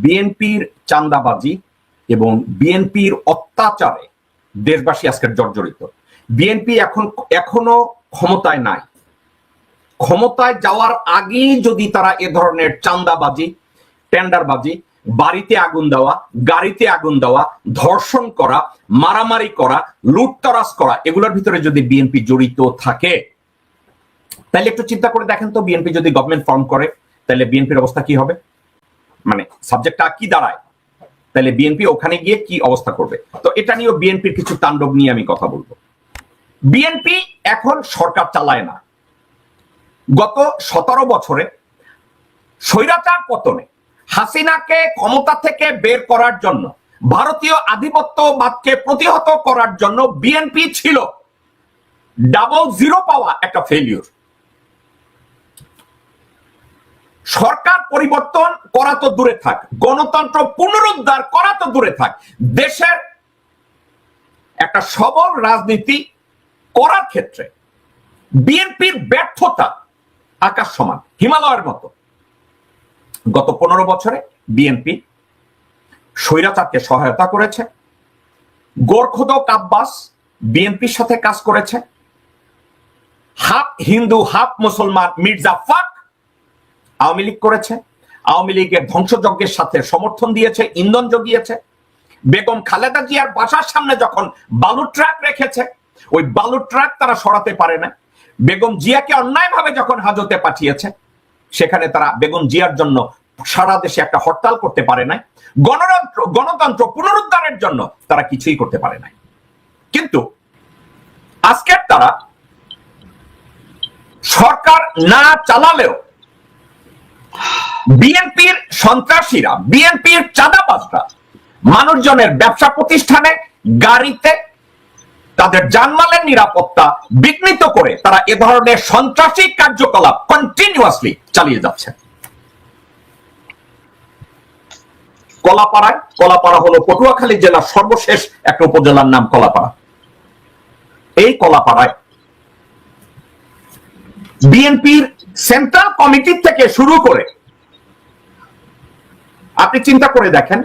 বিএনপির চাঁদাবাজি এবং বিএনপির অত্যাচারে দেশবাসী আজকে জর্জরিত। বিএনপি এখনো ক্ষমতায় নাই। ক্ষমতায় যাওয়ার আগেই যদি তারা এ ধরনের চাঁদাবাজি, টেন্ডারবাজি, বাড়িতে আগুন দেওয়া, গাড়িতে আগুন দেওয়া, ধর্ষণ করা, মারামারি করা, লুটতরাজ করা, এগুলোর ভিতরে যদি বিএনপি জড়িত থাকে, তাহলে একটু চিন্তা করে দেখেন তো, বিএনপি যদি গভর্নমেন্ট ফর্ম করে তাহলে বিএনপির অবস্থা কি হবে? মানে সাবজেক্টটা কি দাঁড়ায়? তাহলে বিএনপি ওখানে গিয়ে কি অবস্থা করবে? তো এটা নিয়েও বিএনপির কিছু তাণ্ডব নিয়ে আমি কথা বলবো। বিএনপি এখন সরকার চালায় না। গত 17 বছরে স্বৈরাচার পতনে হাসিনাকে ক্ষমতা থেকে বের করার জন্য, ভারতীয় আধিপত্যবাদকে প্রতিহত করার জন্য বিএনপি ছিল 00 পাওয়া একটা ফেলিউর। সরকার পরিবর্তন করা তো দূরে থাক, গণতন্ত্র পুনরুদ্ধার করা তো দূরে থাক, দেশের একটা সবল রাজনীতি করার ক্ষেত্রে বিএনপির ব্যর্থতা আকাশ সমান, হিমালয়ের মতো। গত 15 বছরে বিএনপি স্বৈরাচারকে সহায়তা করেছে। গোরখোদক আব্বাস বিএনপির সাথে কাজ করেছে। হাফ হিন্দু হাফ মুসলমান মির্জা ফাক আওয়ামী লীগ করেছে। আওয়ামী লীগের ধ্বংসযজ্ঞের সাথে সমর্থন দিয়েছে, ইন্ধন জুগিয়েছে। বেগম খালেদা জিয়ার বাসার সামনে যখন বালু ট্রাক রেখেছে, ওই বালু ট্রাক তারা সরাতে পারে না। বেগম জিয়াকে অন্যায়ভাবে যখন হাজতে পাঠিয়েছে, সেখানে তারা বেগম জিয়ার জন্য সারা দেশে একটা হরতাল করতে পারে নাই। গণতন্ত্র পুনরুদ্ধারের জন্য তারা কিছুই করতে পারে নাই। কিন্তু আজকের তারা সরকার না চালালেও বিএনপির সন্ত্রাসীরা, বিএনপির চাঁদাবাজরা মানুষজনের ব্যবসা প্রতিষ্ঠানে, গাড়িতে তাদের জানমালের নিরাপত্তা বিঘ্নিত করে তারা এ ধরনের সন্ত্রাসী কার্যকলাপ কন্টিনিউয়াসলি চালিয়ে যাচ্ছে। কলাপাড়া হলো পটুয়াখালী জেলার সর্বশেষ একটা উপজেলার নাম কলাপাড়া। এই কলাপাড়ায় বিএনপির সেন্ট্রাল কমিটি থেকে শুরু করে আপনি চিন্তা করে দেখেন,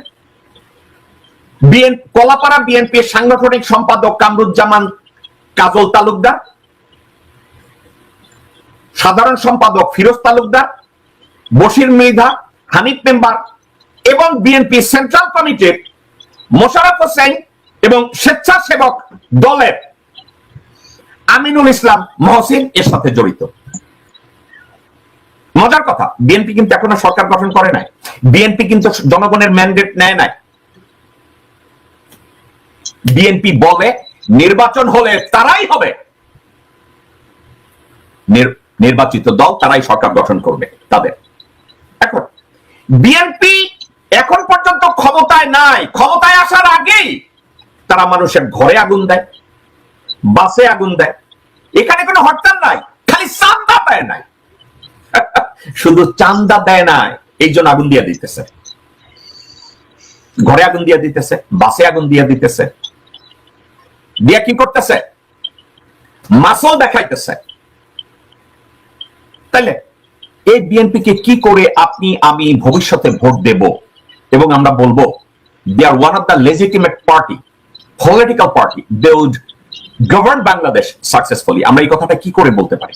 কলাপাড়া বিএনপির সাংগঠনিক সম্পাদক কামরুজ্জামান কাজল তালুকদার, সাধারণ সম্পাদক ফিরোজ তালুকদার, বশির মৃধা, হানিফ মেম্বার এবং বিএনপি সেন্ট্রাল কমিটির মোশাররফ হোসেন এবং স্বেচ্ছাসেবক দলের আমিনুল ইসলাম মহসিন এর সাথে জড়িত। মজার কথা, বিএনপি কিন্তু এখনো সরকার গঠন করে নাই। বিএনপি কিন্তু জনগণের ম্যান্ডেট নেয় নাই। বিএনপি বলে নির্বাচন হলে তারাই হবে নির্বাচিত দল, তারাই সরকার গঠন করবে তাদের। এখন বিএনপি এখন পর্যন্ত ক্ষমতায় নাই। ক্ষমতায় আসার আগেই তারা মানুষের ঘরে আগুন দেয়, বাসে আগুন দেয়। এখানে কোনো হরতাল নাই, খালি চাঁদা দেয় নাই। শুধু চাঁদা দেয় নাই, এই জন্য আগুন দিয়ে দিতেছে। ঘরে আগুন দিয়ে দিতেছে, বাসে আগুন দিয়ে দিতেছে, দিয়ে কি করতেছে? মাসল দেখাইতেছে। তাইলে এই বিএনপিকে কি করে আপনি আমি ভবিষ্যতে ভোট দেব এবং আমরা বলবো they are one of the legitimate party, political party, they would govern Bangladesh successfully? আমরা এই কথাটা কি করে বলতে পারি?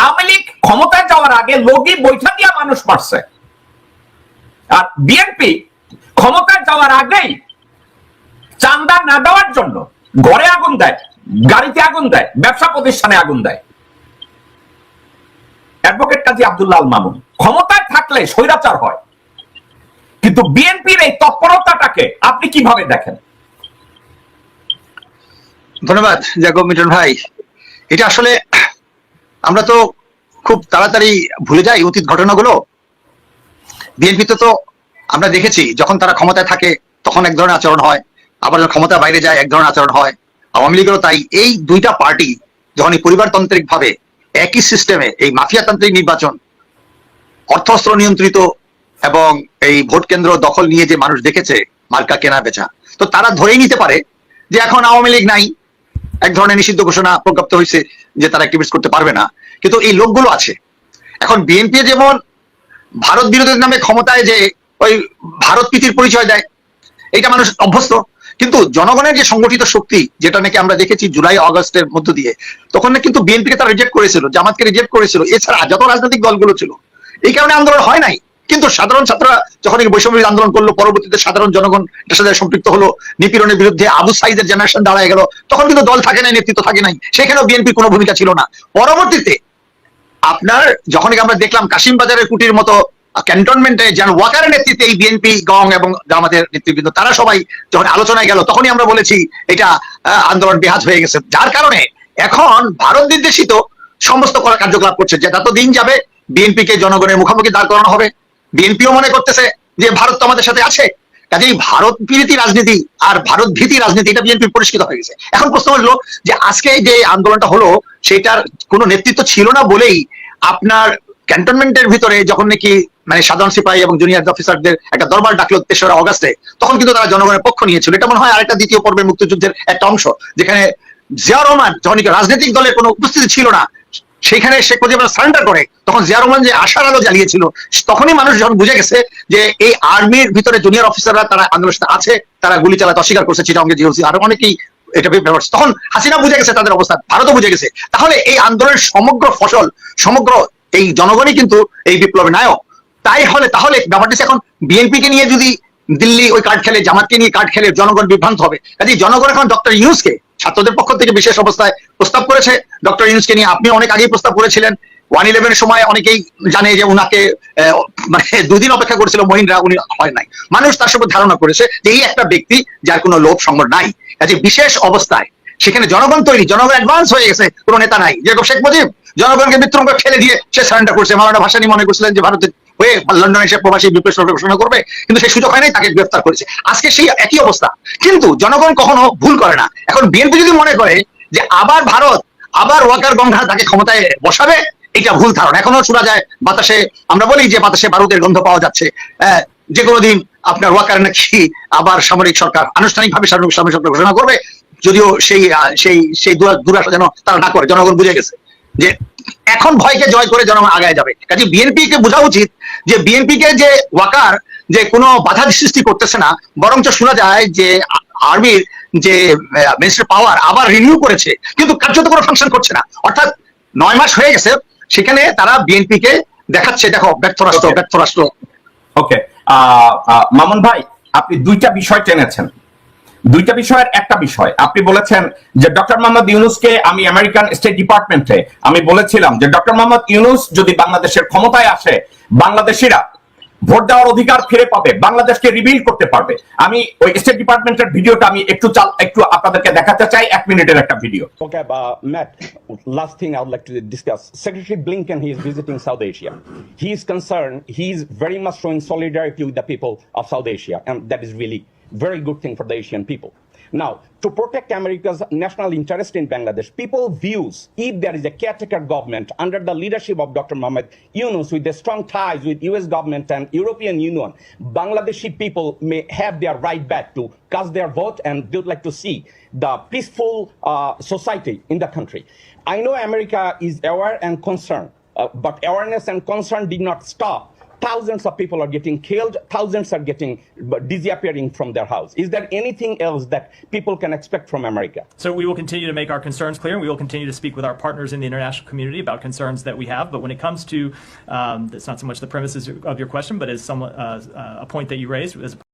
আওয়ামী লীগ ক্ষমতায় যাওয়ার আগে লগি বৈঠা দিয়া মানুষ মারছে, আর বিএনপি ক্ষমতায় যাওয়ার আগেই চাঁদা না দেওয়ার জন্য ঘরে আগুন দেয়, গাড়িতে আগুন দেয়, ব্যবসা প্রতিষ্ঠানে আগুন দেয়। অ্যাডভোকেট কাজী আব্দুল্লাহ আল মামুন ক্ষমতায় থাকলে স্বৈরাচার হয়, কিন্তু বিএনপির এই তৎপরতাটাকে আপনি কিভাবে দেখেন? ধন্যবাদ জাগো মিটন ভাই। এটা আসলে আমরা তো খুব তাড়াতাড়ি ভুলে যাই অতীত ঘটনাগুলো। বিএনপিতে তো আমরা দেখেছি যখন তারা ক্ষমতায় থাকে তখন এক ধরনের আচরণ হয়, আবার যখন ক্ষমতা বাইরে যায় এক ধরনের আচরণ হয়। আওয়ামী লীগেরও তাই। এই দুইটা পার্টি যখন এই পরিবারতান্ত্রিক ভাবে একই সিস্টেমে এই মাফিয়াতান্ত্রিক নির্বাচন, অর্থস্ত্র নিয়ন্ত্রিত এবং এই ভোট কেন্দ্র দখল নিয়ে যে মানুষ দেখেছে মার্কা কেনা বেচা, তো তারা ধরেই নিতে পারে যে এখন আওয়ামী লীগ নাই, এক ধরনের নিষিদ্ধ ঘোষণা প্রজ্ঞাপ্ত হয়েছে যে তারা অ্যাক্টিভিস্ট করতে পারবে না। কিন্তু এই লোকগুলো আছে। এখন বিএনপি যেমন ভারত বিরোধীর নামে ক্ষমতায় যে ওই ভারত প্রীতির পরিচয় দেয়, এটা মানুষ অভ্যস্ত। কিন্তু জনগণের যে সংগঠিত শক্তি, যেটা নাকি আমরা দেখেছি জুলাই আগস্টের মধ্য দিয়ে, তখন না কিন্তু বিএনপিকে তারা রিজেক্ট করেছিল, জামাতকে রিজেক্ট করেছিল, এছাড়া যত রাজনৈতিক দলগুলো ছিল। এই কারণে আন্দোলন হয় নাই। কিন্তু সাধারণ ছাত্ররা যখন এই বৈষম্য আন্দোলন করলো, পরবর্তীতে সাধারণ জনগণ এটার সাথে সম্পৃক্ত হলো, নিপীড়নের বিরুদ্ধে আবু সাইদের জেনারেশন দাঁড়ায় গেল, তখন কিন্তু দল থাকে নাই, নেতৃত্ব থাকে নাই, সেখানেও বিএনপির কোনো ভূমিকা ছিল না। পরবর্তীতে আপনার যখন আমরা দেখলাম কাশিম বাজারের কুটির মতো ক্যান্টনমেন্টে জন ওয়াকারের নেতৃত্বে এই বিএনপি, গং এবং আমাদের নেতৃবৃন্দ তারা সবাই যখন আলোচনায় গেল, তখনই আমরা বলেছি এটা আন্দোলন বেহাত হয়ে গেছে। যার কারণে এখন ভারত নির্দেশিত সমস্ত কার্যকলাপ করছে, যে যত দিন যাবে বিএনপি কে জনগণের মুখোমুখি দাঁড় করানো হবে। বিএনপিও মনে করতেছে যে ভারত তো আমাদের সাথে আছে, কাজেই ভারত বিরোধী রাজনীতি আর ভারত ভীতি রাজনীতি এটা বিএনপি পরিষ্কৃত হয়ে গেছে। এখন প্রশ্ন হলো যে আজকে যে আন্দোলনটা হলো সেটার কোনো নেতৃত্ব ছিল না বলেই আপনার ক্যান্টনমেন্টের ভিতরে যখন নাকি মানে সাধারণ সিপাহী এবং জুনিয়র অফিসারদের একটা দরবার ডাকলো 3রা অগাস্টে, তখন কিন্তু তারা জনগণের পক্ষ নিয়েছিল। এটা মনে হয় আরেকটা দ্বিতীয় পর্বের মুক্তিযুদ্ধের একটা অংশ, যেখানে জিয়া রহমান যখন রাজনৈতিক দলের কোনো উপস্থিতি ছিল না, সেখানে শেখ মুজিবুর সারেন্ডার করে, তখন জিয়া রহমান যে আশার আলো জ্বালিয়েছিল, তখনই মানুষ যখন বুঝে গেছে যে এই আর্মির ভিতরে জুনিয়র অফিসাররা তারা আন্দোলনের সাথে আছে, তারা গুলি চালাতে অস্বীকার করছে, চিটাঙ্গে জিওসি আরো অনেকেই এটা ব্যবহার করছে। তখন হাসিনা বুঝে গেছে তাদের অবস্থা, ভারতও বুঝে গেছে। তাহলে এই আন্দোলনের সমগ্র ফসল, সমগ্র এই জনগণই কিন্তু এই বিপ্লবের নায়ক। তাহলে ব্যাপারটি এখন বিএনপি কে নিয়ে যদি দিল্লি ওই কার্ড খেলে, জামাতকে নিয়ে কার্ড খেলে, জনগণ বিভ্রান্ত হবে। কাজে জনগণ এখন ডক্টর ইউনূসকে ছাত্রদের পক্ষ থেকে বিশেষ অবস্থায় প্রস্তাব করেছে। ডক্টর ইউনূসকে নিয়ে আপনি অনেক আগেই প্রস্তাব করেছিলেন। 111 সময় অনেকেই জানে যে উনাকে মানে 2 দিন অপেক্ষা করেছিল মহিন্দ্রা, উনি হয় নাই। মানুষ তার সঙ্গে ধারণা করেছে যে এই একটা ব্যক্তি যার কোনো লোভ সংগঠন নাই। কাজে বিশেষ অবস্থায় সেখানে জনগণ তৈরি, জনগণ অ্যাডভান্স হয়ে গেছে, কোনো নেতা নাই। যেরকম শেখ মুজিব জনগণকে মৃত্যুরঙ্গ ফেলে দিয়ে সে সারেন্ডার করছে। মাওলানা ভাসানী মনে করছিলেন যে ভারতের হয়ে লন্ডনে এসে প্রবাসী বিপ্লব সরকার ঘোষণা করবে, কিন্তু সেই সুযোগ হয় নাই, তাকে গ্রেফতার করেছে। আজকে সেই একই অবস্থা। কিন্তু জনগণ কখনো ভুল করে না। এখন বিএনপি যদি মনে করে যে আবার ভারত, আবার ওয়াকার গঙ্গা তাকে ক্ষমতায় বসাবে, এটা ভুল ধারণা। এখনো শোনা যায় বাতাসে, আমরা বলি যে বাতাসে বারুদের গন্ধ পাওয়া যাচ্ছে। যে কোনো দিন আপনার ওয়াকার নাকি আবার সামরিক সরকার, আনুষ্ঠানিকভাবে সামরিক সরকার ঘোষণা করবে, যদিও সেই দুরাশা যেন তারা না করে। জনগণ বুঝে গেছে যে এখন ভয়কে জয় করে জনগণ আগায় যাবে। কাজে বিএনপি কে বোঝা উচিত যে বিএনপি কে যে ওয়াকার যে কোনো বাধা সৃষ্টি করতেছে না, বরঞ্চ শোনা যায় যে আর্মির যে মিনিস্টার পাওয়ার আবার রিনিউ করেছে, কিন্তু কার্যত কোনো ফাংশন করছে না। অর্থাৎ 9 মাস হয়ে গেছে, সেখানে তারা বিএনপি কে দেখাচ্ছে দেখো ব্যর্থ রাষ্ট্র। ওকে, মামুন ভাই, আপনি 2টা বিষয় টেনেছেন। 2টা বিষয়ের একটা বিষয় আপনি বলেছেন যে ডক্টর মোহাম্মদ ইউনূসকে আমি আমেরিকান স্টেট ডিপার্টমেন্টে আমি বলেছিলাম যে ডক্টর মোহাম্মদ ইউনূস যদি বাংলাদেশের ক্ষমতায় আসে, বাংলাদেশিরা ভোট দেওয়ার অধিকার ফিরে পাবে, বাংলাদেশকে রিবিল্ড করতে পারবে। আমি ওই স্টেট ডিপার্টমেন্টের ভিডিওটা আমি একটু আপনাদেরকে দেখাতে চাই, 1 মিনিটের একটা video. Okay, Matt, last thing I would like to discuss. Secretary Blinken, he is visiting South Asia. He is concerned, he is very much showing solidarity with the people of South Asia, and that is really very good thing for the Asian people. Now, to protect America's national interest in Bangladesh, people views if there is a caretaker government under the leadership of Dr. Mohammed Yunus with the strong ties with US government and European Union, Bangladeshi people may have their right back to cast their vote, and they would like to see the peaceful society in the country. I know America is aware and concerned, but awareness and concern did not stop. Thousands of people are getting killed, thousands are getting disappearing from their house. Is there anything else that people can expect from America? So we will continue to make our concerns clear, and we will continue to speak with our partners in the international community about concerns that we have. But when it comes to, it's not so much the premises of your question, but as a point that you raised, as